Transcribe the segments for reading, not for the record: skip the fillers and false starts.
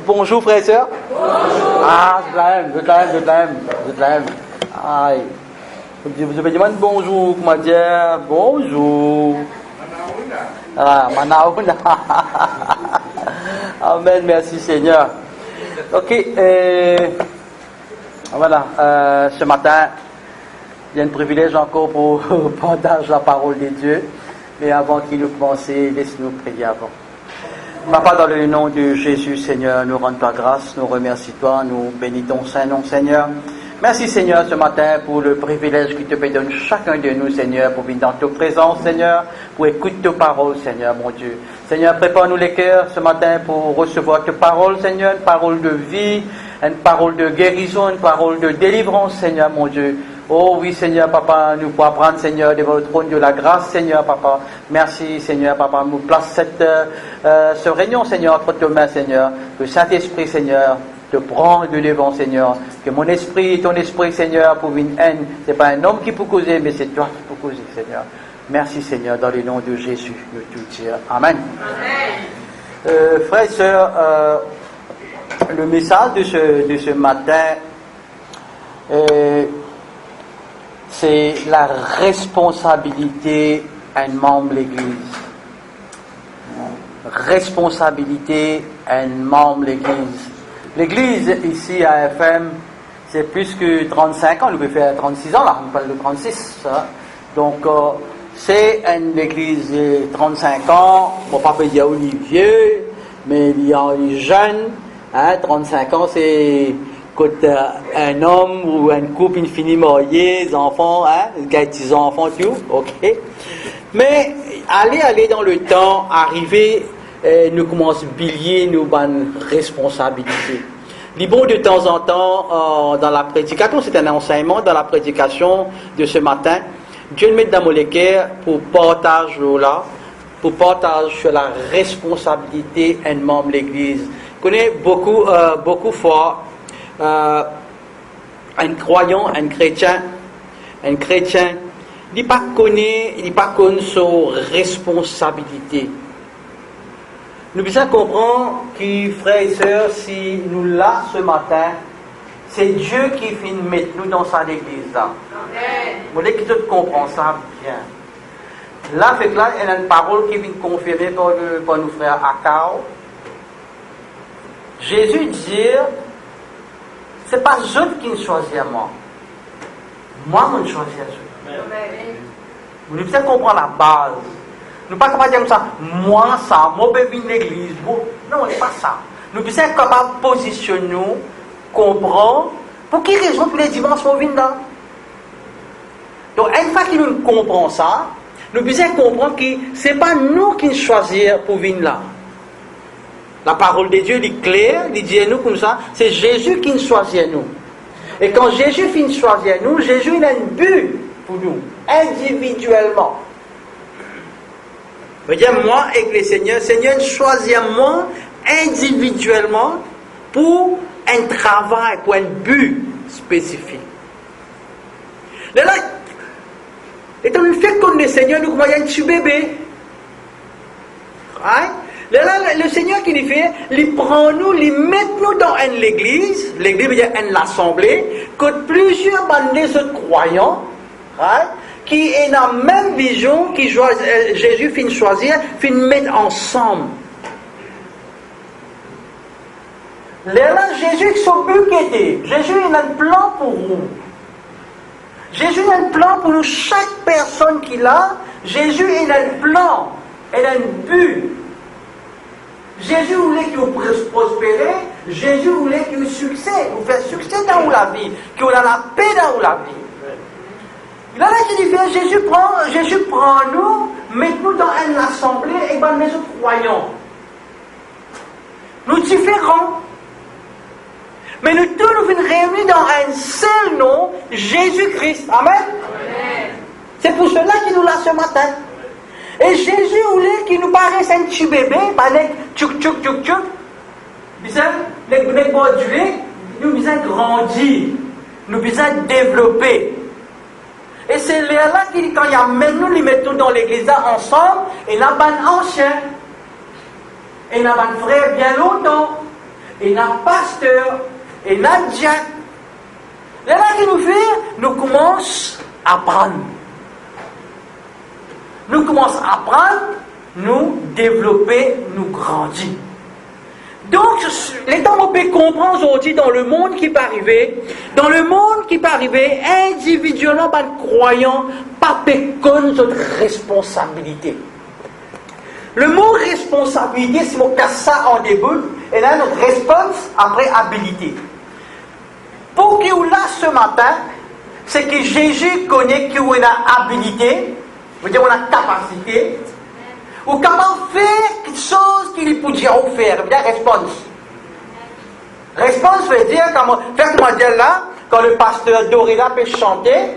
Bonjour frères et sœurs. Bonjour. Ah, je l'aime. Aïe. Je me demande bonjour, comment dire bonjour. Ah, Manaouna. Amen, merci Seigneur. Ok, voilà, ce matin, il y a un privilège encore pour partager la parole de Dieu. Mais avant qu'il nous commence, laisse-nous prier avant. Papa, dans le nom de Jésus, Seigneur, nous rendons ta grâce, nous remercions toi, nous bénissons ton Saint-Nom, Seigneur. Merci, Seigneur, ce matin pour le privilège que tu peux donner chacun de nous, Seigneur, pour venir dans ta présence, Seigneur, pour écouter ta parole, Seigneur, mon Dieu. Seigneur, prépare-nous les cœurs ce matin pour recevoir ta parole, Seigneur, une parole de vie, une parole de guérison, une parole de délivrance, Seigneur, mon Dieu. Oh oui, Seigneur, Papa, nous pouvons prendre, Seigneur, devant le trône de la grâce, Seigneur, Papa. Merci, Seigneur, Papa, nous place ce réunion, Seigneur, entre tes mains, Seigneur. Que Saint-Esprit, Seigneur, te prend de devant, Seigneur. Que mon esprit, ton esprit, Seigneur, pour une haine. Ce n'est pas un homme qui peut causer, mais c'est toi qui peux causer, Seigneur. Merci, Seigneur, dans le nom de Jésus, nous te disons Amen. Amen. Frères et sœurs, le message de ce matin c'est la responsabilité d'un membre de l'Église. Responsabilité d'un membre de l'Église. L'Église, ici à FM, c'est plus que 35 ans. On peut faire 36 ans, là, on parle de 36. Hein. Donc, c'est une Église de 35 ans. Bon, pas dire Olivier, mais il y a les jeunes. Hein, 35 ans, c'est... Quand un homme ou un couple infiniment marié, des enfants, hein, des enfants, tout, ok. Mais aller dans le temps, arriver, nous commençons à bilier nos bonnes responsabilités. Les bon de temps en temps, dans la prédication, c'est un enseignement dans la prédication de ce matin. Dieu nous met dans mon cœur pour partager là, pour partager sur la responsabilité d'un membre de l'Église. Je connais beaucoup fois. Un croyant, un chrétien, il n'est pas connu sa responsabilité. Nous devons comprendre que, frères et sœurs, si nous là ce matin, c'est Dieu qui finit de mettre nous dans sa église là. Vous voulez que tu comprends ça bien. Là, il y a une parole qui vient confirmer par nos frères Akao. Jésus dit, c'est pas eux qui me choisissent moi. Moi, je choisis eux. Vous devez comprendre la base. Nous ne sommes pas capables de dire ça. Moi, je vais venir à l'église. Non, ce n'est pas ça. Nous sommes capables de positionner nous, comprendre pour quelle raison tous les dimanches nous viennent là. Donc, une fois que nous comprenons ça, nous devons comprendre que ce n'est pas nous qui choisissons pour venir là. La parole de Dieu est claire, il dit à nous comme ça, c'est Jésus qui nous choisit nous. Et quand Jésus finit de choisir nous, Jésus il a un but pour nous, individuellement. Je veux dire, moi et le Seigneur choisit moi individuellement pour un travail, pour un but spécifique. Là, étant donné que le Seigneur nous voit un petit bébé, right? Là, le Seigneur qui nous fait, il prend nous, il met nous dans l'église veut dire une assemblée, que plusieurs bandes de croyants, right, qui ont la même vision, qui Jésus finit de choisir, finit de mettre ensemble. Là, Jésus, son but qui était, Jésus il a un plan pour nous. Jésus a un plan pour nous, chaque personne qu'il a, Jésus il a un plan, il a un but. Jésus voulait que vous prospérez, Jésus voulait que vous succès, vous faites succès dans la vie, que vous ayez la paix dans la vie. Là, qui dit, Jésus prend nous, met nous dans une assemblée et dans les autres croyants. Nous différents. Mais nous tous nous venons réunis dans un seul nom, Jésus-Christ. Amen. Amen. C'est pour cela qu'il nous l'a ce matin. Et Jésus voulait qu'il nous paraisse un petit bébé, pas les tchouk. Nous besoin grandir, nous besoin développer. Et c'est là qu'il, quand il y a maintenant, nous les mettons dans l'église ensemble, et là, il y a un ancien, et là, il y a un frère bien longtemps, et un pasteur, et un diacre. Là qui nous fait, nous commençons à apprendre. Nous commençons à apprendre, nous développer, nous grandir. Donc, les temps qu'on peut comprendre aujourd'hui dans le monde qui peut arriver, individuellement, par croyant, pas péconne notre responsabilité. Le mot responsabilité, c'est mon cas ça en début, et là, notre réponse après habilité. Pour qu'il y ait là ce matin, c'est que Jésus connaît qu'il y a une habilité, veut dire on a capacité, ou capable de faire quelque chose qu'il peut dire ou faire, veut dire réponse. Réponse veut dire, faites-moi dire là, quand le pasteur Doré là peut chanter,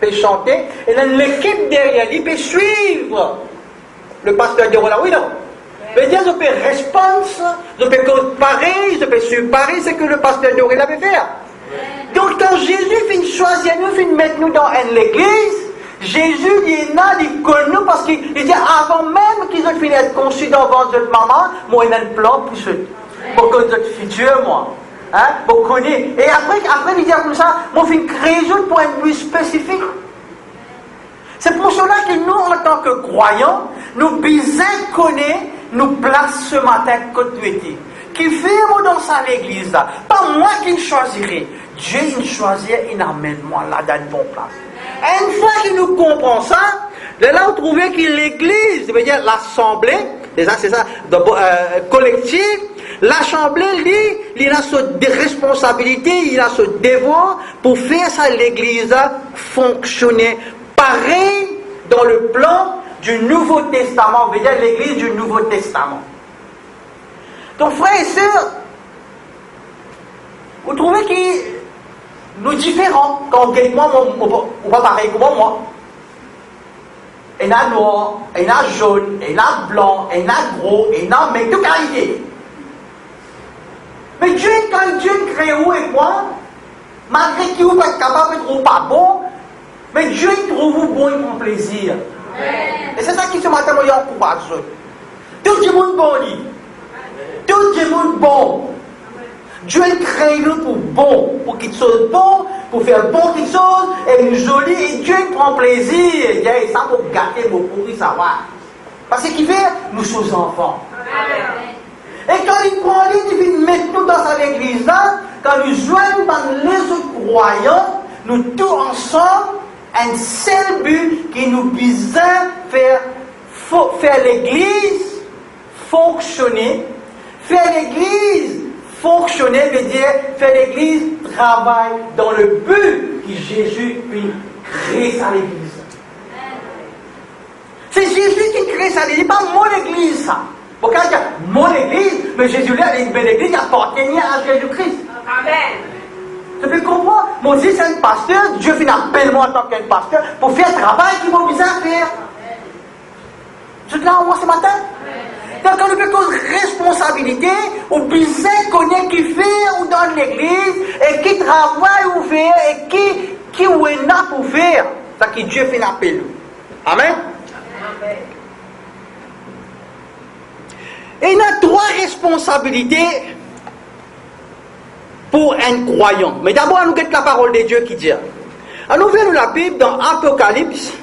et là l'équipe derrière lui peut suivre le pasteur Doré là, oui non. Veut dire je peux réponse, je peux comparer, je peux suivre pareil, c'est que le pasteur Doré là peut faire. Donc quand Jésus fait choisir nous, fait mettre nous dans l'église, Jésus il connaît nous parce qu'il dit avant même qu'ils aient fini d'être conçus dans le ventre de maman, moi il a un plan pour que notre futur, moi. Hein, pour connaître. Et après il dit comme ça, moi je vais créer un point de vue spécifique. C'est pour cela que nous, en tant que croyants, nous besoin connaître, nous place ce matin continuité. Qui fait dans sa l'église là, pas moi qui le choisirai. Dieu il choisit, il amène moi là dans une bonne place. Et une fois qu'il nous comprend ça, là on trouve que l'église, c'est-à-dire l'assemblée, déjà c'est ça, collective, l'assemblée, il a ses responsabilités, il a ce devoir pour faire ça l'église fonctionner pareil dans le plan du Nouveau Testament, c'est-à-dire l'église du Nouveau Testament. Donc frères et sœurs, vous trouvez que nous différents, quand quelqu'un ou pas pareil comme moi. Il y a noir, il y a jaune, il y a blanc, il y a gros, il y a mais tout qualité. Mais Dieu, quand Dieu crée où et quoi, malgré qu'il n'est pas capable de trouver pas bon, mais Dieu il trouve vous bon et prend plaisir. Et c'est ça qui ce matin moi encourage. Tout le monde bon dit. Tout le monde bon. Dieu crée nous pour bon, pour quelque chose de bon, pour faire bon quelque chose, et une jolie, et Dieu prend plaisir. Il y a ça pour gâter, pour pourrir, savoir. Parce qu'il fait, nous sommes enfants. Et quand il prend l'île, il met nous dans sa église là, quand nous joignons dans les autres croyants, nous tous ensemble, un seul but qui nous besoin faire l'église fonctionner, faire l'église fonctionner veut dire faire l'église travaille dans le but que Jésus puis crée sa l'église. C'est Jésus qui crée sa l'église, pas mon église ça. Pourquoi dire mon église, mais Jésus là, l'église appartient à Jésus-Christ. Amen. Tu peux comprendre? Moi aussi c'est un pasteur, Dieu fait appelle moi en tant qu'un pasteur pour faire le travail qu'il m'a besoin de faire. Tu es là au moins ce matin? Donc, quand on peut cause responsabilité, on besoin connaître qui fait ou dans l'église, et qui travaille ou fait, et qui ou est là pour faire. C'est que Dieu fait l'appel. Amen. Amen. Et il y a trois responsabilités pour un croyant. Mais d'abord, nous avons la parole de Dieu qui dit. Alors, nous ouvrons la Bible dans Apocalypse.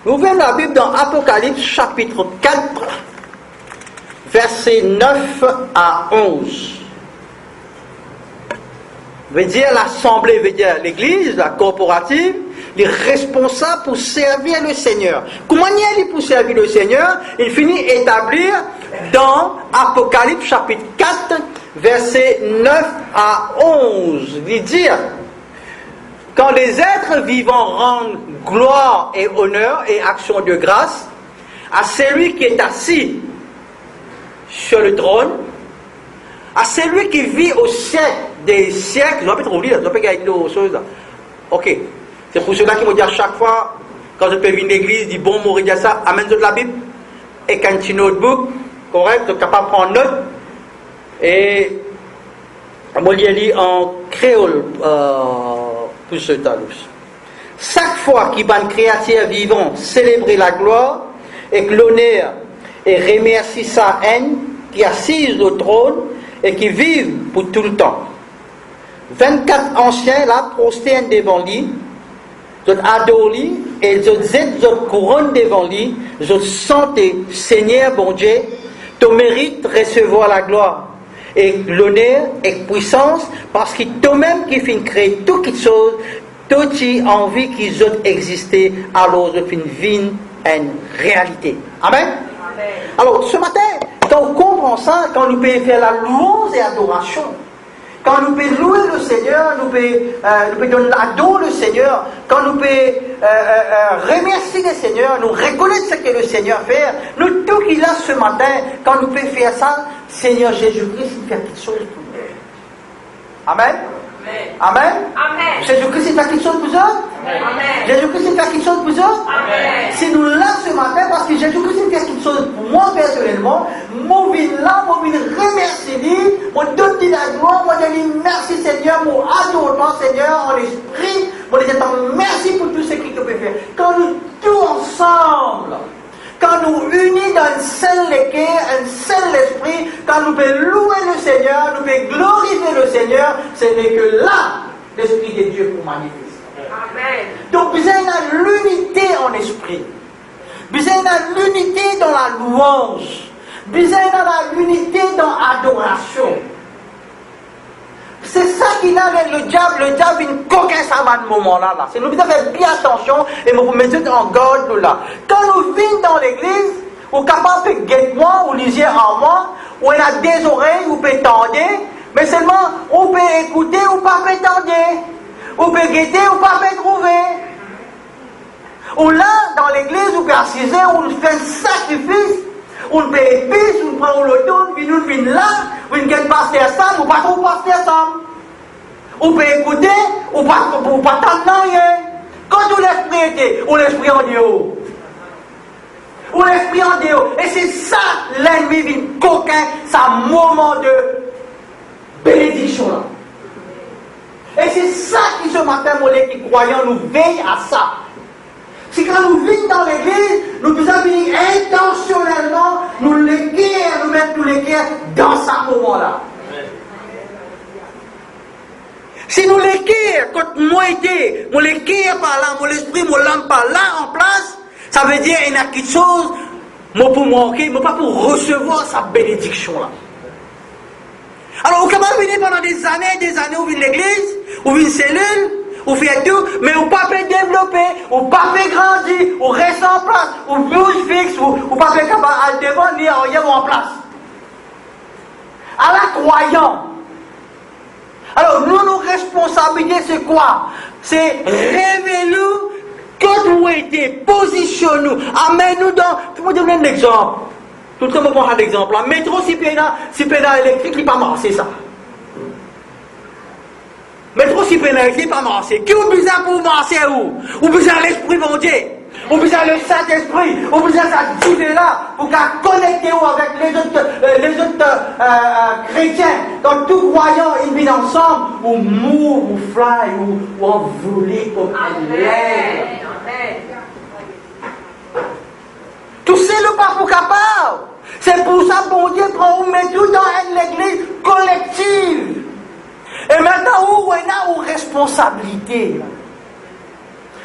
Nous ouvrons la Bible dans Apocalypse chapitre 4, versets 9 à 11. Veut dire l'assemblée, veut dire l'église, la corporative, les responsables pour servir le Seigneur. Comment il est pour servir le Seigneur? Il finit établir dans Apocalypse chapitre 4, versets 9 à 11. Il dit, quand les êtres vivants rendent gloire et honneur et action de grâce à celui qui est assis sur le trône, à celui qui vit au siècle des siècles, je ne vais pas trop lire, je ne vais pas gagner aux choses. Ok, c'est pour cela qui me dit à chaque fois, quand je peux venir l'église, dit bon, moi, regarde ça, amène de la Bible, et quand tu notebook, correct, tu es capable de prendre note, et moi, je lis en créole, pour ce talus. Chaque fois qu'il va une créature vivante célébrer la gloire et l'honneur et remercier sa haine qui assise au trône et qui vivent pour tout le temps. 24 anciens là prosternent devant lui, ils adorent lui et ils couronne devant lui, ils sentent Seigneur bon Dieu, tu mérites de recevoir la gloire et l'honneur et la puissance parce que toi-même qui fin créer toutes choses, toi tu as envie qu'ils ont existé, alors je fin vivre une réalité. Amen. Amen. Alors ce matin, quand on comprend ça, quand nous pouvons faire la louange et l'adoration, quand nous pouvons louer le Seigneur, nous pouvons donner l'adore le Seigneur, quand nous pouvons remercier le Seigneur, nous reconnaître ce que le Seigneur fait, nous tout qu'il a ce matin, quand nous pouvons faire ça, Seigneur Jésus-Christ, il fait quelque chose pour nous. Amen. Amen. Amen. Jésus-Christ, il fait quelque chose pour vous? Amen. Jésus-Christ, il fait quelque chose pour vous? Amen. Si nous là ce matin, parce que Jésus-Christ, il fait quelque chose pour moi personnellement, moi, je viens là, moi, je viens remercier lui, moi, donne la gloire, moi, je dis merci Seigneur, mon adorement Seigneur, en esprit, moi, je dis merci pour tout ce qu'il peut faire. Quand nous tous ensemble, quand nous unis dans un seul cœur, un seul esprit, quand nous pouvons louer le Seigneur, nous pouvons glorifier le Seigneur, ce n'est que là l'Esprit de Dieu pour manifester. Amen. Donc, vous avez l'unité en esprit. Vous avez l'unité dans la louange. Vous avez l'unité dans l'adoration. C'est ça qu'il a avec le diable. Le diable, il ne coquin ça à ce moment-là. C'est nous devons faire bien attention et nous mettre en garde là. Quand nous venons dans l'église, ou capable de guetter moi, ou lisiez en moi, ou on a des oreilles, ou peut tendre, mais seulement on peut écouter ou pas peut tendre. On peut guetter ou pas peut trouver. Ou là, dans l'église, on peut assiser, on fait un sacrifice, on peut épice, on prend l'automne, puis nous venons là, on ne guette pas ensemble, ou pas trop passer ensemble. On peut écouter, ou pas tendre rien. Quand on l'esprit était, on l'esprit en Dieu. Ou l'esprit en Dieu. Et c'est ça, l'ennemi vient coquin, c'est un moment de bénédiction là. Et c'est ça qui ce matin, moi, les croyants, nous veillent à ça. C'est quand nous venons dans l'église, nous devons venir intentionnellement, nous l'équerre, nous mettre tous les cœurs dans ce moment-là. Si nous l'équerre, quand moi été, mon l'équerre par là, mon esprit, mon l'âme par là en place, ça veut dire qu'il y a quelque chose, moi pour manquer, mais pas pour recevoir sa bénédiction-là. Alors, vous pouvez venir pendant des années, vous venez l'église, vous venez une cellule, vous faites tout, mais vous ne pouvez pas développer, vous ne pouvez pas grandir, vous restez en place, vous bouge fixe, vous ne pouvez pas aller devant, ni rien en place. À la croyant. Alors, nos responsabilités, c'est quoi? C'est révéler quand vous êtes, positionnez-nous, amène-nous dans. Je vais vous donner un exemple. Tout le monde prend un exemple. Le métro, si pédale électrique, il n'est pas marché, ça. Métro, si pédale électrique, il n'est pas marché. Qui vous besoin pour marcher où? Vous besoin l'esprit bon Dieu. Vous besoin le Saint-Esprit. Vous besoin ça diver là pour connecter avec les autres chrétiens. Quand tout croyant, ils viennent ensemble, ou move, ou fly, ou envoler comme un l'air. Tout c'est le pas pour capable. C'est pour ça que bon Dieu prend ou met tout dans l'église collective. Et maintenant, où on a une responsabilité.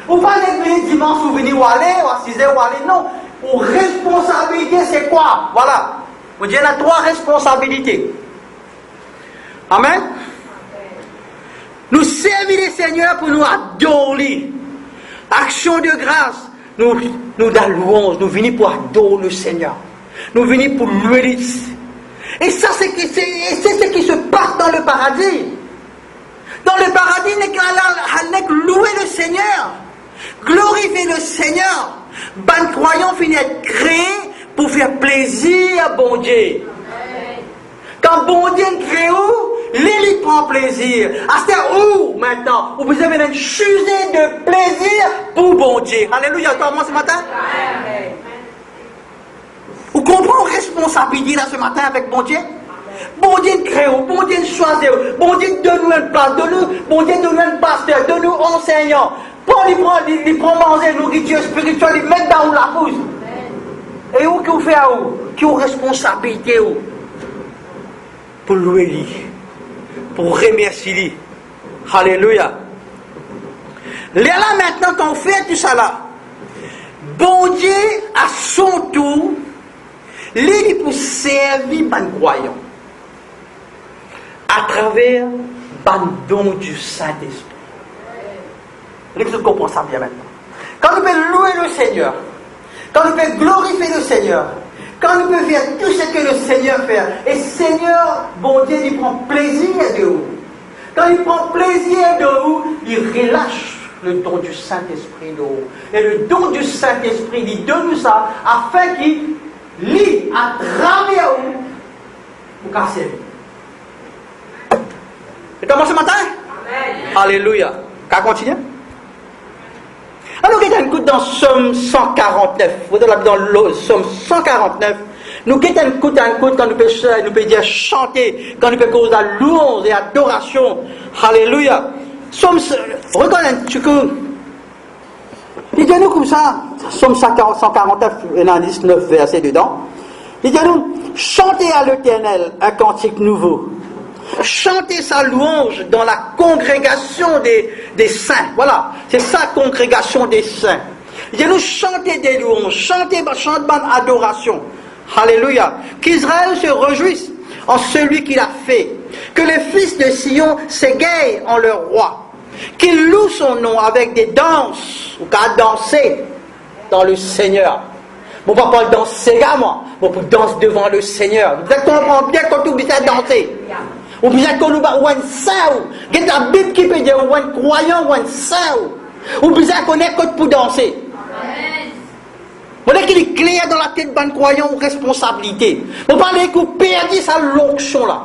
Ou pas l'église dimanche où venir ou aller, ou assiser ou aller, non. Ou responsabilité, c'est quoi? Voilà. Vous dites, il y a 3 responsabilités. Amen. Nous servir le Seigneur pour nous adorer. Action de grâce. Nous dans louange, nous venons pour adorer le Seigneur. Nous venons pour louer. Et ça, c'est ce qui se passe dans le paradis. Dans le paradis, nous allons louer le Seigneur. Glorifier le Seigneur. Ban croyant finit être créé pour faire plaisir à bon Dieu. Quand bon Dieu crée où, l'élite prend plaisir. À ce où maintenant, vous avez une chusée de plaisir pour bon Dieu. Alléluia, comment ce matin? Vous comprenez la responsabilité là ce matin avec bon Dieu? Bon Dieu crée, bon Dieu choisit, bon Dieu donne-nous une place, bon Dieu donne-nous un pasteur, donne-nous enseignant. Il prend manger, nourriture spirituelle, il met dans la pousse. Et où qu'il fait à où? Qui a responsabilité où? pour louer lui, pour remercier lui. Alléluia. Là maintenant, quand on fait tout ça là, bon Dieu, à son tour, lui pour servir les croyants à travers le don du Saint-Esprit. Vous comprenez ça bien maintenant. Quand nous pouvons louer le Seigneur, quand nous pouvons glorifier le Seigneur, quand nous pouvons faire tout ce que le Seigneur fait, et Seigneur, bon Dieu, il prend plaisir de vous. Quand il prend plaisir de vous, il relâche le don du Saint-Esprit de vous. Et le don du Saint-Esprit, il donne nous ça afin qu'il lit à travers vous pour casser. Et comment ce matin? Amen. Alléluia. Qu'à continuer? Alors, nous avons écouté dans Somme 149. Vous êtes dans le Somme 149. Nous avons écouté quand nous pouvons dire chanter, quand nous pouvons causer la louange et adoration. Alléluia. Somme, reconnaissez que, il dit nous comme ça, Somme 149, il y a 19 versets dedans. Il dit nous, chantez à l'Éternel un cantique nouveau. Chantez sa louange dans la congrégation des saints. Voilà, c'est sa congrégation des saints. Il dit nous chanter des louanges, chantez adoration. Alléluia. Qu'Israël se réjouisse en celui qu'il a fait. Que les fils de Sion s'égayent en leur roi. Qu'ils louent son nom avec des danses, ou qu'à danser dans le Seigneur. Bon, pas pas danser, moi. Bon, pour danser devant le Seigneur. Vous comprenez bien quand vous à danser. Ou bien qu'on nous va ou un saint. Il y a la Bible qui peut dire ou un croyant ou un saint. Ou bien qu'on est code pour danser. Vous voyez qu'il est clair dans la tête d'un croyant ou responsabilité. Vous parlez que vous perdez sa l'onction là.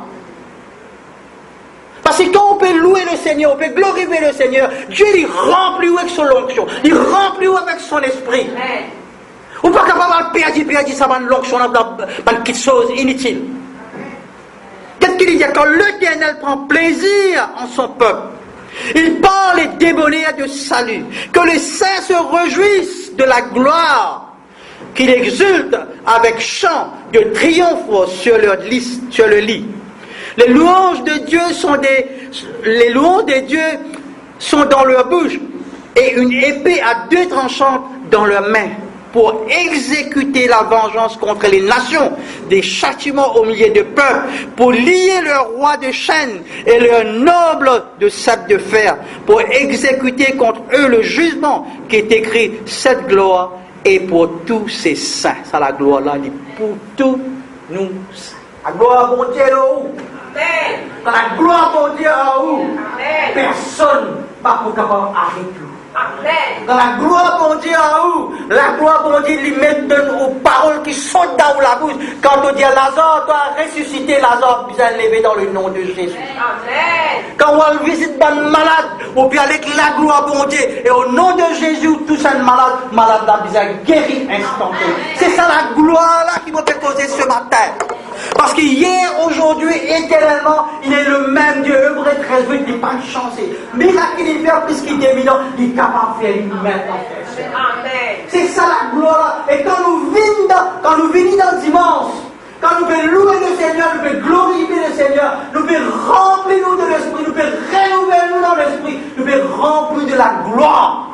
Parce que quand on peut louer le Seigneur, on peut glorifier le Seigneur, Dieu il remplit avec son onction, il remplit avec son esprit. Ou pas capable de perdre ça dans l'onction dans quelque chose inutile. Qu'est-ce qu'il dit? Quand l'Éternel prend plaisir en son peuple, il parle les débonnaires de salut, que les saints se réjouissent de la gloire, qu'il exulte avec chant de triomphe sur le lit. Les louanges de Dieu sont dans leur bouche et une épée à deux tranchants dans leurs mains pour exécuter la vengeance contre les nations, des châtiments au milieu de peuples, pour lier leurs rois de chaînes et leurs nobles de sabre de fer, pour exécuter contre eux le jugement qui est écrit, cette gloire est pour tous ces saints. Ça, la gloire là, est pour tous nous saints. La gloire, bon Dieu, là où? Quand la gloire, bon Dieu, là où? Personne ne va pouvoir arrêter. Dans la gloire, bon Dieu, en haut, la gloire, bon Dieu, lui met aux paroles qui sautent dans la bouche. Quand on dit à Lazare, doit ressusciter Lazare, puis à lever dans le nom de Jésus. Amen. Quand on visite un malade, on peut aller avec la gloire, bon Dieu, et au nom de Jésus, tout ça malade là, puis guéri instantanément. C'est ça la gloire là qui m'a fait causer ce matin. Parce que hier, aujourd'hui, éternellement, il est le même Dieu. Hébreux 13, il n'est pas de chance. Miracle, il fait plus qu'il est évident. Il est capable de faire maintenant. C'est ça la gloire. Et quand nous venons dans dimanche, quand nous pouvons louer le Seigneur, nous pouvons glorifier le Seigneur, nous pouvons remplir nous de l'esprit, nous pouvons renouveler nous dans l'esprit, nous pouvons remplir de la gloire.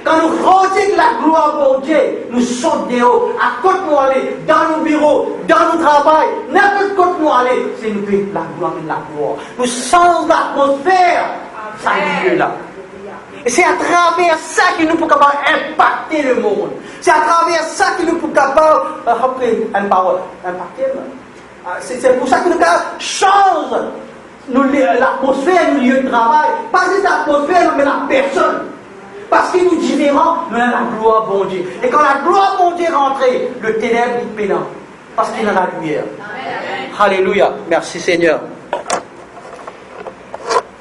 Quand nous rendons la gloire pour Dieu, nous sommes dehors, à côté nous aller, dans nos bureaux, dans nos travail, n'importe côté nous aller, c'est nous faire la gloire et la gloire. Nous sommes l'atmosphère, ça Dieu là. Et c'est à travers ça que nous pouvons impacter le monde. C'est à travers ça que nous pouvons impacter une parole. C'est pour ça que nous changeons l'atmosphère du lieu de travail. Pas cette atmosphère, mais la personne. Parce qu'il nous est différent, mais la gloire bon Dieu. Et quand la gloire bon Dieu est rentrée, le ténèbre est pénant. Parce qu'il y a la lumière. Alléluia. Merci Seigneur.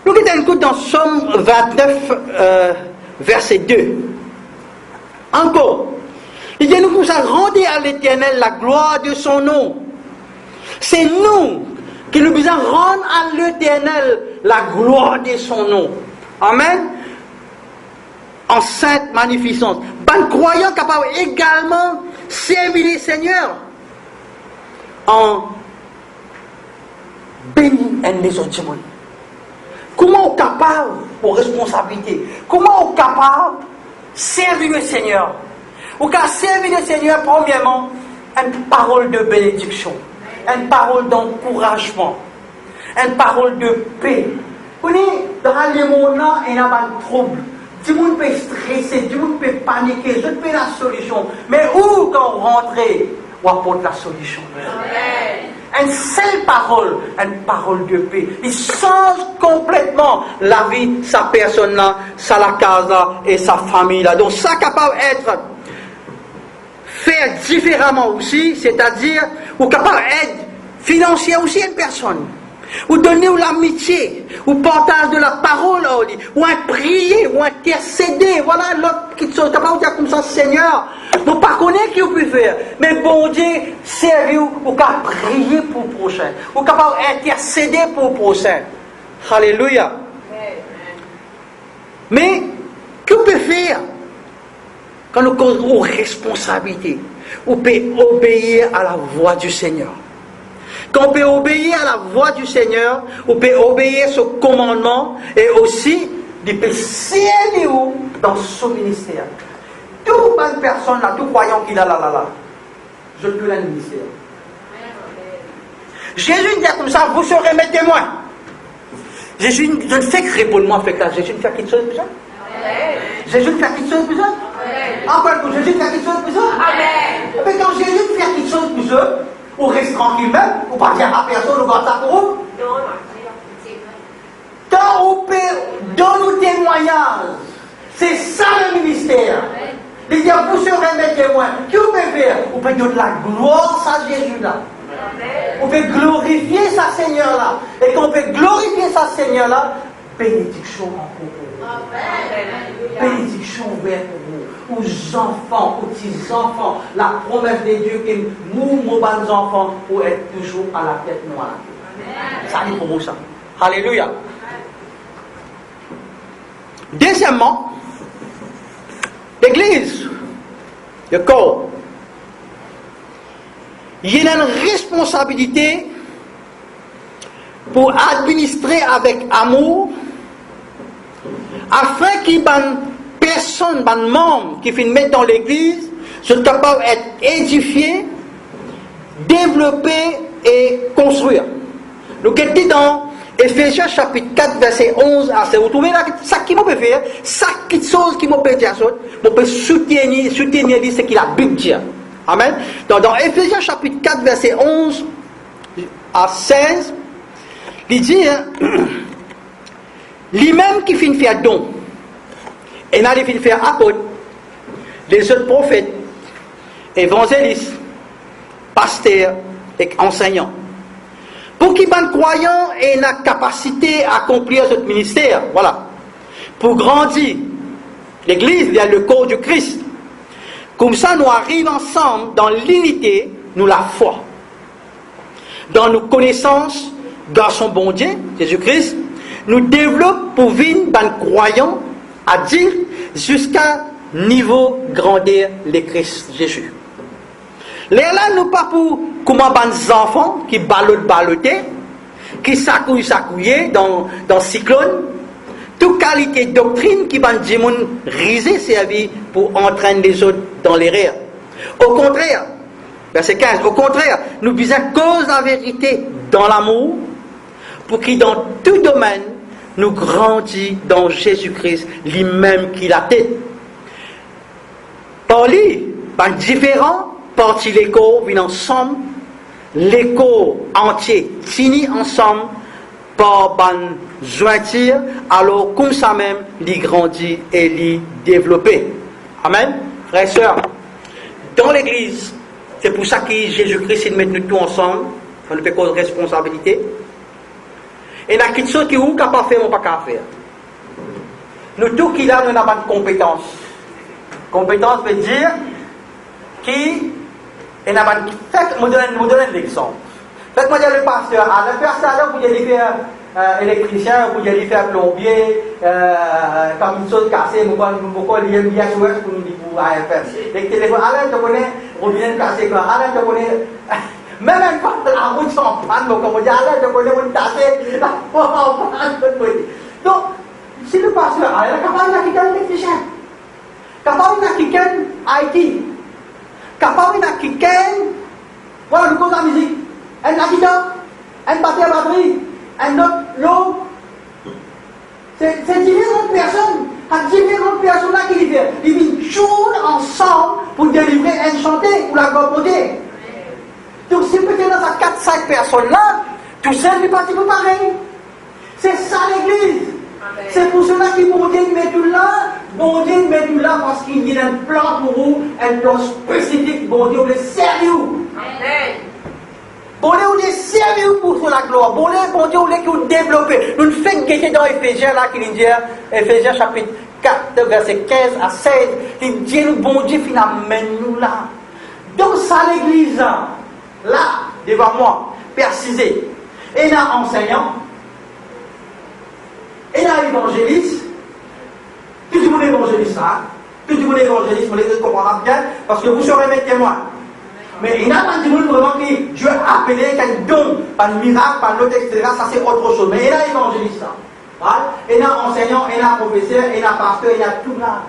Nous qui écoutons dans Somme 29, verset 2. Encore. Il dit nous ça rendez à l'Éternel la gloire de son nom. C'est nous qui nous devons rendre à l'Éternel la gloire de son nom. Amen. En sainte magnificence. Ben croyant capable également servir les Seigneurs en bénir les autres gens. Comment on est capable pour responsabilité? Comment on est capable de servir le Seigneur? On peut servir le Seigneur, premièrement, une parole de bénédiction, une parole d'encouragement, une parole de paix. Vous voyez, dans les moments, il y a un trouble. Tout le monde peut stresser, tout le monde peut paniquer, je peux la solution. Mais où, quand on rentre, on apporte la solution? Amen. Une seule parole, une parole de paix. Il change complètement la vie de sa personne-là, sa casa et sa famille-là. Donc, ça capable d'être fait différemment aussi, c'est-à-dire, ou capable d'être financier aussi une personne. Ou donner l'amitié, ou partage de la parole, ou un prier, ou intercéder. Voilà l'autre qui est capable de dire comme ça, Seigneur, nous ne connaissons pas qui vous peut faire, mais bon Dieu, servir, ou capable prier pour le prochain, ou capable intercéder pour le prochain. Alléluia. Mais, que vous pouvez faire quand nous avons une responsabilité? Vous pouvez obéir à la voix du Seigneur. Quand on peut obéir à la voix du Seigneur, on peut obéir à son commandement et aussi, il peut servir dans son ministère. Toute bonne personne là, tout croyant qu'il a là, je peux le ministère. Jésus dit comme ça, vous serez mes témoins. Jésus ne fait que répondre moi avec ça. Jésus ne fait quelque chose de ça. Jésus ne fait quelque chose de ça. Encore pour Jésus ne fait quelque chose de ça. Amen. Mais quand Jésus ne fait quelque chose de ça, on reste tranquille même, on ne va dire à personne, on garde ça pour vous. Quand on peut donner nos témoignages, c'est ça le ministère. Il dit, vous serez mes témoins. Qu'est-ce qu'on peut faire? On peut donner la gloire à Jésus-là. On peut glorifier sa Seigneur-là. Et quand on peut glorifier sa Seigneur-là, bénédiction encore pour vous. Bénédiction ouverte pour vous. Aux enfants, aux petits-enfants, la promesse de Dieu que nous, nos bons enfants, pour être toujours à la tête noire. Ça dit pour vous ça. Alléluia. Deuxièmement, l'Église, le corps, il y a une responsabilité pour administrer avec amour afin qu'il y ait personne, un membre qui finit mettre dans l'église, sont capables d'être édifiés, développés et construire. Nous avons dit dans Éphésiens chapitre 4, verset 11 à 16. Vous trouvez là, ça qui peut faire, ça qui chose qui peut dire, on peut soutenir ce qu'il a Bible dit. Amen. Dans Éphésiens chapitre 4, verset 11 à 16, il dit, lui-même qui finit faire don, et n'a finit faire apôtre, les autres prophètes, évangélistes, pasteurs et enseignants. Pour qu'ils soient croyants et aient la capacité à accomplir ce ministère, voilà. Pour grandir, l'Église, il y a le corps du Christ. Comme ça, nous arrivons ensemble dans l'unité, nous la foi. Dans nos connaissances, dans son bon Dieu, Jésus-Christ, nous développons pour vivre dans le croyant, à dire, jusqu'à niveau grandeur le Christ Jésus. Là, nous pas pour comment des enfants qui ballotent, qui s'accouillent dans le cyclone, toute qualité de doctrine qui va dire riser servi pour entraîner les autres dans l'erreur. Au contraire, verset 15, au contraire, nous visons cause la vérité dans l'amour, pour qu'il dans tout domaine nous grandit dans Jésus-Christ, lui-même qui la tête. Par lui, par différents, partie l'écho vient ensemble, l'écho entier finit ensemble par ban jointure, alors comme ça même, il grandit et il développé. Amen. Frères et sœurs, dans l'église, c'est pour ça que Jésus-Christ met nous tous ensemble, on nous fait cause de responsabilité. Et il y a quelque chose qui est capable de faire, ou pas capable de faire. Nous tous qui là, nous n'avons pas de compétence. Compétence veut dire qui et n'a pas fait me donner l'exemple. Faites-moi dire le pasteur, le pasteur là vous allez faire électricien, vous allez faire plombier, comme une chose cassée, pourquoi il y a bien joué pour nous dire pour AFM. Les téléphones, Alain te connaît, robinet cassé, Alain te connaît, Même une fois, la route s'en panne, donc on dit, allez, je connais mon tassé, la route en panne, donc, si le pasteur, il est capable de quitter l'électricien, capable de quitter IT, capable de quitter, voilà, le cause de la musique, un guitare, un batteur à batterie, un autre, l'autre, c'est différentes personnes. À différentes personnes là qui viennent. Ils viennent tous ensemble pour délivrer un chanté ou la composer. Donc si peut-être dans ces 4-5 personnes là, tout seul n'est pas tout pareil. C'est ça l'église. C'est pour cela que bon Dieu met tout là, parce qu'il y a un plan pour vous, un plan spécifique. Bon Dieu, vous êtes sérieux. Amen. Bon Dieu, vous êtes sérieux pour la gloire. Bon Dieu, vous voulez que vous développez. Nous ne faisons que dans Éphésiens, là, qui dit, Éphésiens chapitre 4, verset 15 à 16, il dit, bon Dieu, finalement, nous là. Donc, ça, l'église, là, devant moi, précisé. Et il y a enseignant, et il y a évangéliste, tout le monde est évangéliste, hein. Tout le monde est évangéliste, vous les comprendrez bien, parce que vous serez mes témoins. Mais il n'y a pas de monde vraiment qui Dieu a appelé qu'un don, pas de miracle, pas l'autre, etc. Ça c'est autre chose. Mais il y a évangéliste, hein. Il y a enseignant, il y a professeur, il y a pasteur, il y a tout là.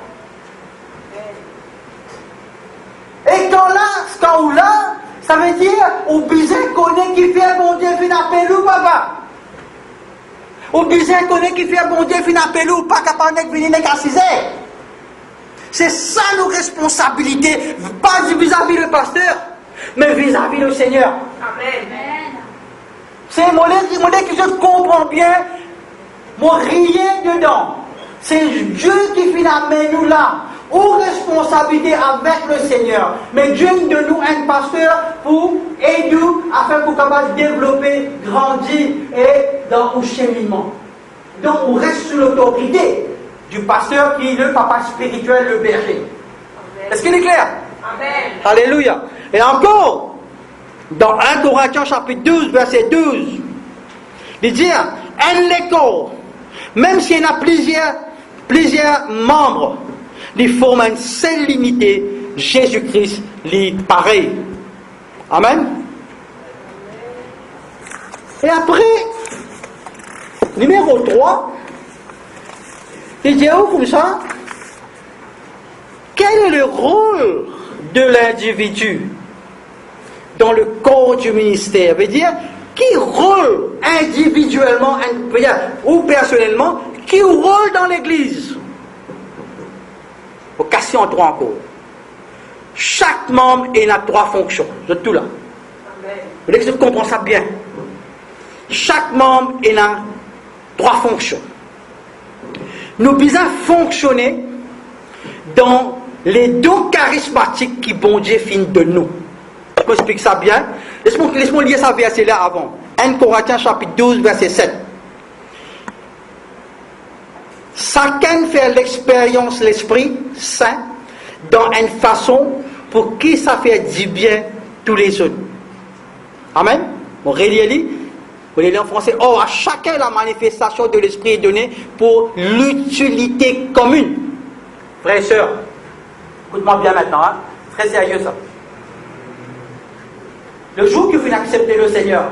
Et quand là, ça veut dire, on besoin connaître qui fait bon Dieu, fin appel ou pas. On besoin connaître qui fait bon Dieu, fin appel ou pas, capable de venir à 6 heures. C'est ça nos responsabilités, pas vis-à-vis le pasteur, mais vis-à-vis le Seigneur. Amen. C'est mon que je comprends bien, mon rien dedans. C'est Dieu qui finalement nous là, aux responsabilités avec le Seigneur. Mais Dieu donne nous un pasteur pour aider nous afin pour capable développer, grandir et dans le cheminement. Donc on reste sous l'autorité du pasteur qui est le papa spirituel, le berger. Est-ce qu'il est clair? Amen. Alléluia. Et encore, dans 1 Corinthiens chapitre 12, verset 12, il dit, un corps, même s'il y en a plusieurs membres, ils forment une seule unité, Jésus-Christ, les pareil. Amen. Et après, numéro 3, il dit comme ça, quel est le rôle de l'individu dans le corps du ministère? Veut dire, qui rôle individuellement ou personnellement, qui rôle dans l'église? Faut casser en 3 encore. Chaque membre a 3 fonctions. Je tout là. Vous voulez que je comprenne ça bien? Chaque membre a 3 fonctions. Nous devons fonctionner dans les dons charismatiques qui bon Dieu fin de nous. Je vous explique ça bien. Laisse-moi lire ça verset là avant. 1 Corinthiens chapitre 12 verset 7. Chacun fait l'expérience l'Esprit Saint dans une façon pour qui ça fait du bien tous les autres. Amen. Bon, relis. Vous allez en français. Or, à chacun la manifestation de l'Esprit est donnée pour l'utilité commune. Frères et sœurs, écoute-moi bien maintenant, hein? Très sérieux ça. Le jour que vous acceptez le Seigneur,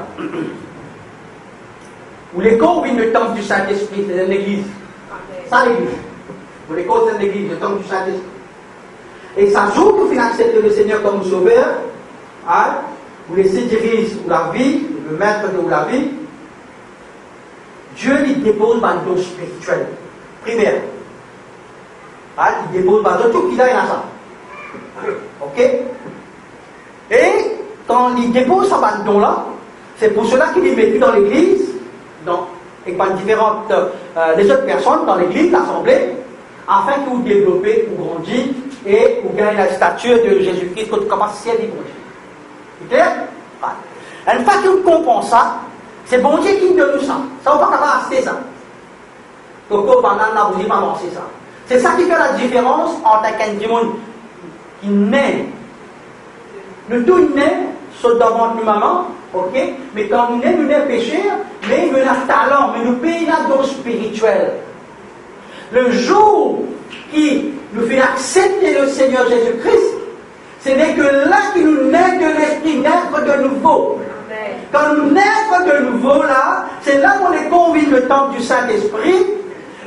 où les corps viennent le temple du Saint-Esprit, c'est l'église. Ça l'église. Où les corps c'est l'église, le temple du Saint-Esprit. Et ça jour que vous acceptez le Seigneur comme sauveur, hein? Vous laissez diriger la vie, le maître de la vie, Dieu lui dépose un don spirituel. Primaire. Hein? Il dépose un don, tout qu'il a ça. Ok? Et quand il dépose ce don-là, c'est pour cela qu'il est mis dans l'église, et par différentes les autres personnes dans l'église, l'assemblée, afin que vous développez, vous grandissiez et vous gagnez la stature de Jésus-Christ, quand vous commencez à dire bon Dieu. C'est clair? Une fois que vous comprenez ça, c'est bon Dieu qui donne tout ça. Ça ne va pas acheter ça. Donc, pendant la vous pas avancer ça. C'est ça qui fait la différence entre un démon qui naît. Le tout naît, sauf devant nous maman, ok? Mais quand nous naît péché, mais nous avons talent, mais nous payons un don spirituel. Le jour qui nous fait accepter le Seigneur Jésus-Christ, Ce n'est que là qu'il nous naît de l'esprit, naître de nouveau. Quand nous naître de nouveau là, c'est là qu'on est convié le temple du Saint-Esprit.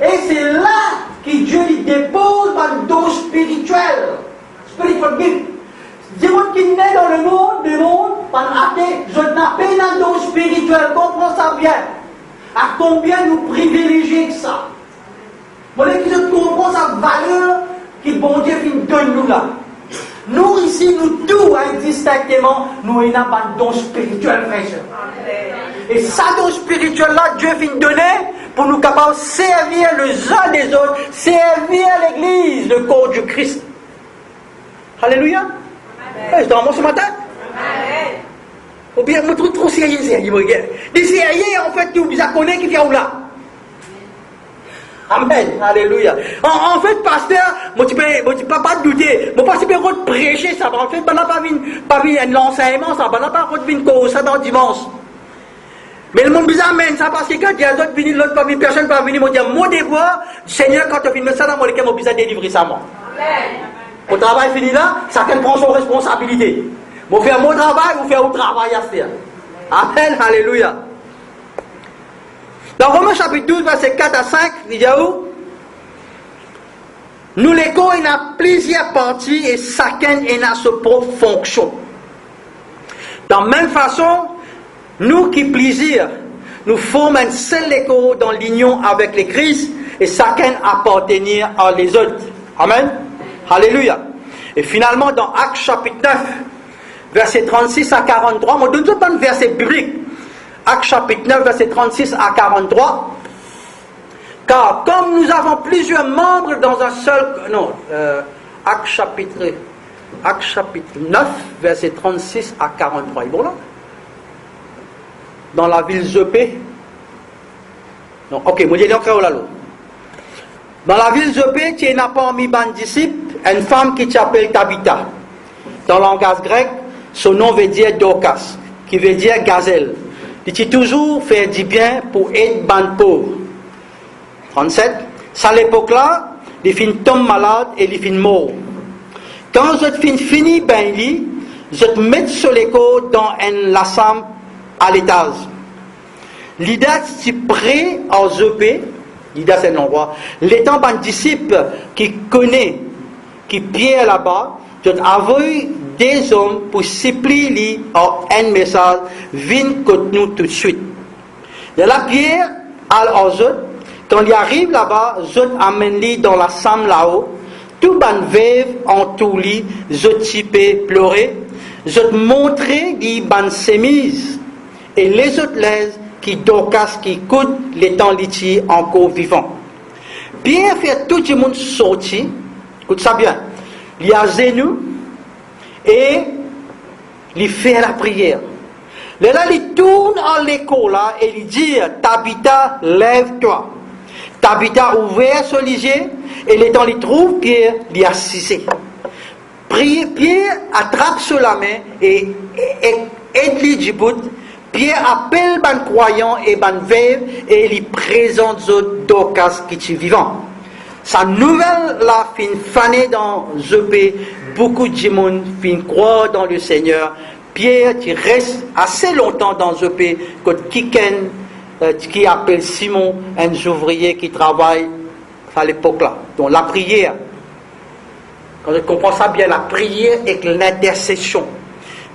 Et c'est là que Dieu lui dépose un don spirituel. Spiritual gift. Dieu qui naît dans le monde, par athée, je n'appelle un don spirituel, comprends ça bien. À combien nous privilégions que ça? Vous voyez que je comprends sa valeur que bon Dieu donne nous là. Nous ici, nous tous indistinctement, nous avons un don spirituel, frère. Et ça don spirituel là, Dieu vient donner pour nous capables de servir les uns des autres, servir l'Église, le corps du Christ. Alléluia. Je t'en ce matin. Ou bien, je trouve trop sérieux, des sérieux, en fait, nous connaissons qui vient là. Amen. Alléluia. En fait, pasteur, moi, tu peux pas douter. Moi, pasteur, je peux prêcher ça. En fait, je n'ai pas vu l'enseignement, ça. Je n'ai pas vu cause ça dans dimanche. Mais le monde bizarre amène ça parce que quand il y a d'autres venus, l'autre pas venir, personne ne va venir, me dire, mon devoir, Seigneur, quand tu as fini ça, dans mon équipe, je vais délivrer ça, moi. Mon travail fini là, chacun prend son responsabilité. Moi, faire mon travail, vous faire au travail à faire. Amen. Alléluia. Dans Romains chapitre 12, verset 4 à 5, il dit où? Nous les corps, il y a plusieurs parties et chacun a sa propre fonction. De la même façon, nous qui plaisir, nous formons un seul écho dans l'union avec les Christ et chacun appartenir à les autres. Amen. Alléluia. Et finalement, dans Actes chapitre 9, verset 36 à 43, on donne un verset biblique. Actes chapitre 9, verset 36 à 43. Car comme nous avons plusieurs membres dans un seul... Non, Actes chapitre 9, verset 36 à 43. Bon là? Dans la ville Zopé. Non, ok, moi j'ai encore là. Dans la ville Zopé, tu n'as pas mis un disciple, une femme qui s'appelle Tabitha. Dans le langage grec, son nom veut dire Dorcas, qui veut dire gazelle. Il dit toujours faire du bien pour aider les pauvres. 37. C'est à l'époque-là, les filles tombent malades et les filles morts. Quand je finis ben lit, je te mets sur l'écho dans un lassam à l'étage. L'idée c'est prêt à Zopé. L'idée c'est un endroit. L'étant un disciple qui connaît, qui pierre là-bas, je t'avoue des hommes pour supplier un message, viens contre nous tout de suite. Et la pierre à autres, quand il arrive là-bas, je t'amène dans la salle là-haut, tout ban veuve en tout lit, je t'y peux pleurer, je te montrer les ban sémises, et les autres les qui Dorcas qui coûtent les temps litiers encore vivants. Pierre fait tout le monde sortir, écoute ça bien, il y a genou, et il fait la prière. Là, il tourne en l'écho là et il dit Tabitha, lève-toi. Tabitha ouvert son lit et le temps il trouve Pierre, il est assis. Pierre attrape sur la main et aide-lui du bout. Pierre appelle ban croyant et ban veuve et il présente Dorcas qui est vivant. Sa nouvelle là fin fanée dans Zopé, beaucoup de monde fin croire dans le Seigneur. Pierre qui reste assez longtemps dans Zopé, quand quelqu'un qui appelle Simon, un ouvrier qui travaille à l'époque là. Donc la prière, quand je comprends ça bien, la prière et l'intercession,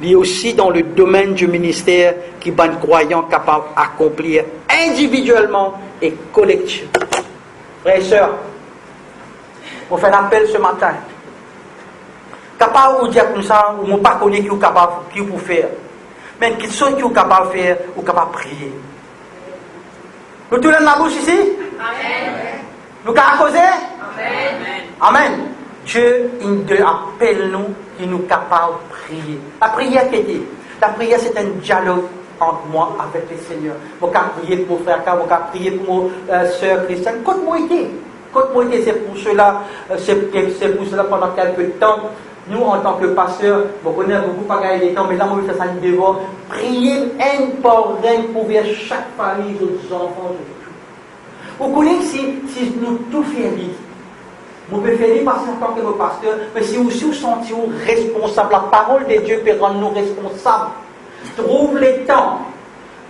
il y a aussi dans le domaine du ministère qui est un croyant capable d'accomplir individuellement et collectivement. Frères et sœurs, on fait un appel ce matin. Capable de dire comme ça, ou ne pas connaître qui est capable qui pour faire. Mais qui sont qui est capable de faire ou capable de prier. Nous tournons la bouche ici? Amen. Nous avons causé? Amen. Amen. Dieu appelle nous qui nous capables de prier. La prière qui est? La prière c'est un dialogue entre moi avec le Seigneur. Je peux prier pour mon frère, je peux prier pour ma soeur chrétienne. Quand moi c'est pour cela, c'est pour cela pendant quelques temps. Nous, en tant que pasteurs, vous connaissez beaucoup pas gagner des temps, mais là, moi, ça nous devons prier un par un pour vers chaque famille, aux enfants, de tout. Vous connaissez si nous tout faisons, Vous pouvez faire passer en tant que pasteur, mais si aussi vous sentez responsable, la parole de Dieu peut rendre nous responsables. Trouve les temps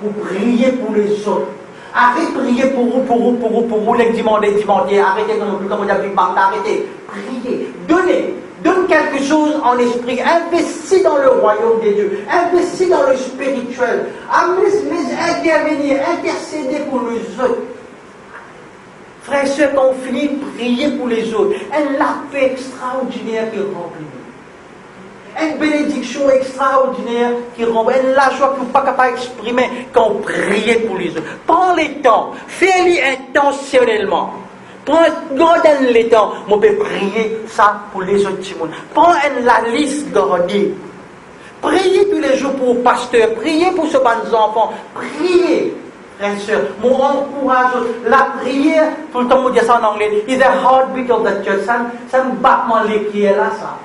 pour prier pour les autres. Arrêtez de prier pour vous, les demander. Arrêtez comme on dit, arrêtez. Priez. Donne quelque chose en esprit. Investis dans le royaume des dieux. Investis dans le spirituel. Intervenir, intercéder pour les autres. Frères et sœurs, quand on finit, priez pour les autres. La paix extraordinaire qui remplit. Une bénédiction extraordinaire qui remplit. La joie que vous n'êtes pas capable d'exprimer quand vous priez pour les autres. Prends les temps. Fais-le intentionnellement. Donne les temps. On peut prier ça pour les autres. Prends la liste garnie. Priez tous les jours pour le pasteur. Priez pour ce bons enfants. Priez. Frères et sœurs, mon encourage, la prière, tout le temps on dit ça en anglais, is the heartbeat of the church. C'est un battement qui est là, ça.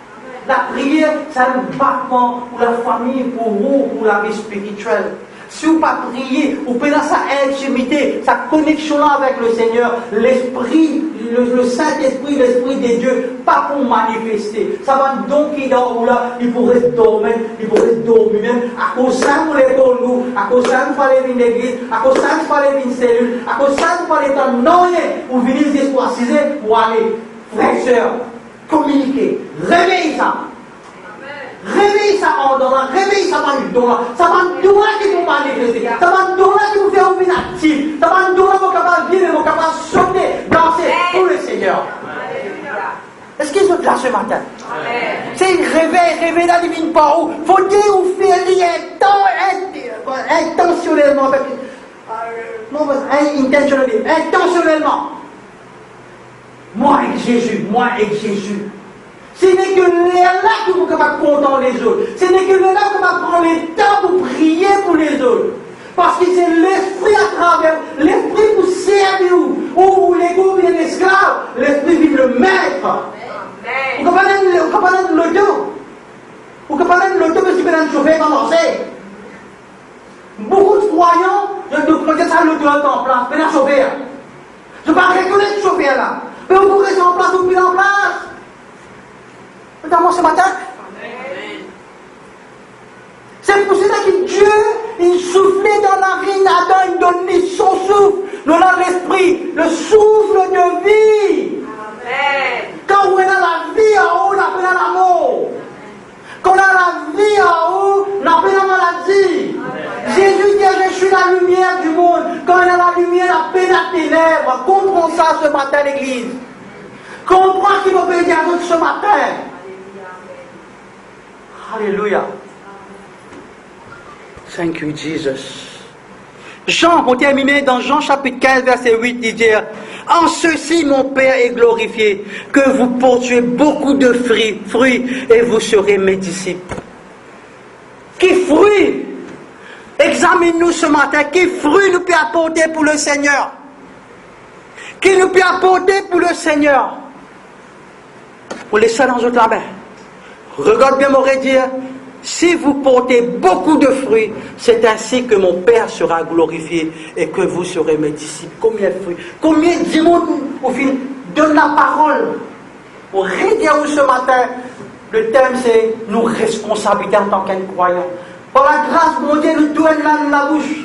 La prière, c'est un battement pour la famille, pour vous, pour la vie spirituelle. Si vous ne pas prier, vous pouvez dans sa intimité, sa connexion là avec le Seigneur, l'Esprit, le Saint-Esprit, l'Esprit de Dieu, pas pour manifester. Ça va donc qui dans vous là, il pourrait dormir même. À cause de ça, vous les pour nous, à cause de ça, vous fallait venir l'église, à cause de ça, vous fallait venir une cellule, à cause de ça, vous fallait être non, pour venir les associer, pour aller, frères et sœurs, communiquer, réveiller ça. Réveille ça en dehors, réveille ça dans le dos, ça va nous donner qui vous manifester, ça va nous donner qui vous faire une active, ça va nous donner vos capables de vivre, vos capables de sauter, danser pour le Seigneur. Est-ce qu'ils sont là ce matin? C'est un réveil la divine parole. Il faut dire ou faire intentionnellement, intentionnellement. Moi avec Jésus. Ce n'est que là que vous êtes capable de compter les autres. Ce n'est que là que vous êtes prendre le temps pour prier pour les autres. Parce que c'est l'esprit à travers, l'esprit pour servir ou l'ego vient l'esclave, l'esprit vient le maître. Vous comprenez l'auto? Vous comprenez l'auto parce que vous avez un chauffeur commencé. Beaucoup de croyants, de projet ça l'auto est en place, mais un chauffeur. Je ne vais pas reconnaître ce chauffeur là. Mais vous pouvez rester en place, vous pouvez en place. Notamment ce matin. C'est pour cela que Dieu, il soufflait dans la vie d'Adam, il donnait son souffle, dans l'esprit, le souffle de vie. Amen. Quand on a la vie en haut, on appelle la mort. Quand on a la vie en haut, on appelle la maladie. Amen. Jésus dit, je suis la lumière du monde. Quand on a la lumière, on appelle la ténèbres. Comprends ça ce matin, l'église. Comprends qu'il faut bénir à d'autres ce matin. Alléluia. Thank you, Jesus. Jean, on termine dans Jean chapitre 15, verset 8, il dit, en ceci mon Père est glorifié, que vous portiez beaucoup de fruits et vous serez mes disciples. Quels fruits? Examine-nous ce matin, quels fruits nous peut apporter pour le Seigneur? Qui nous peut apporter pour le Seigneur? Pour les ça dans notre main. Regarde bien, m'aurait dit, si vous portez beaucoup de fruits, c'est ainsi que mon Père sera glorifié et que vous serez mes disciples. Combien de fruits? Combien de mots au final donne la parole? Pour redire ce matin, le thème c'est nos responsabilités en tant qu'un croyant. Par la grâce de mon Dieu, nous tournons la bouche.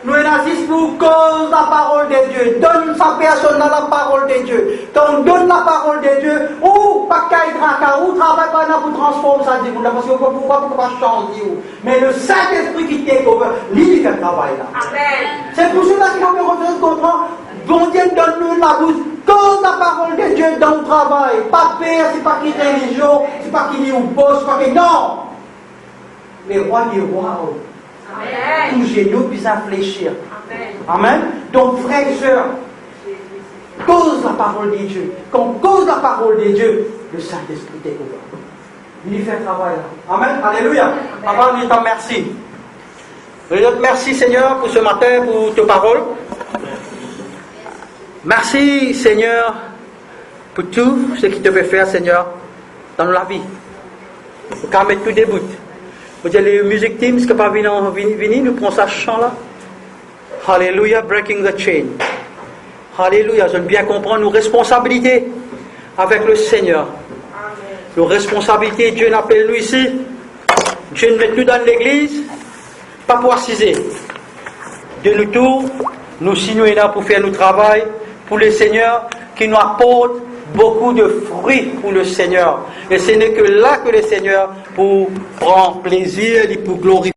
Nous agissons pour cause de la parole de Dieu. Donne sa personne dans la parole de Dieu. Quand on donne la parole de Dieu, ou pas qu'il travaille pas pour transformer ça, parce qu'on ne peut pas changer. Mais le Saint-Esprit qui t'est couvert, lui, il fait le travail là. Amen. C'est pour cela qu'il faut me comprendre. Bon Dieu donne-nous la bouche. Cause la parole de Dieu dans le travail. Pas père, c'est pas qui est religion, c'est pas qui est au poste, c'est pas qui. Non! Les rois des rois. Amen. Tous genoux puissent réfléchir. Amen. Donc, frères et sœurs, cause la parole de Dieu. Quand on cause la parole de Dieu, le Saint-Esprit est ouvert. Il fait le travail là. Amen. Alléluia. Papa, nous t'en merci. Merci Seigneur pour ce matin, pour tes paroles. Merci Seigneur pour tout ce qui te fait faire, Seigneur, dans la vie. Pour qu'on mette tout des bouts. Vous dites les music teams qui pas venir, nous prenons ça chant là. Alléluia, breaking the chain. Alléluia, je veux bien comprendre nos responsabilités. avec le Seigneur. Nos responsabilités, Dieu n'appelle nous ici. Dieu ne met nous dans l'église, pas pour assiser. De nous tous, nous signons là pour faire notre travail, pour le Seigneur, qui nous apporte beaucoup de fruits pour le Seigneur. Et ce n'est que là que le Seigneur, pour prendre plaisir et pour glorifier.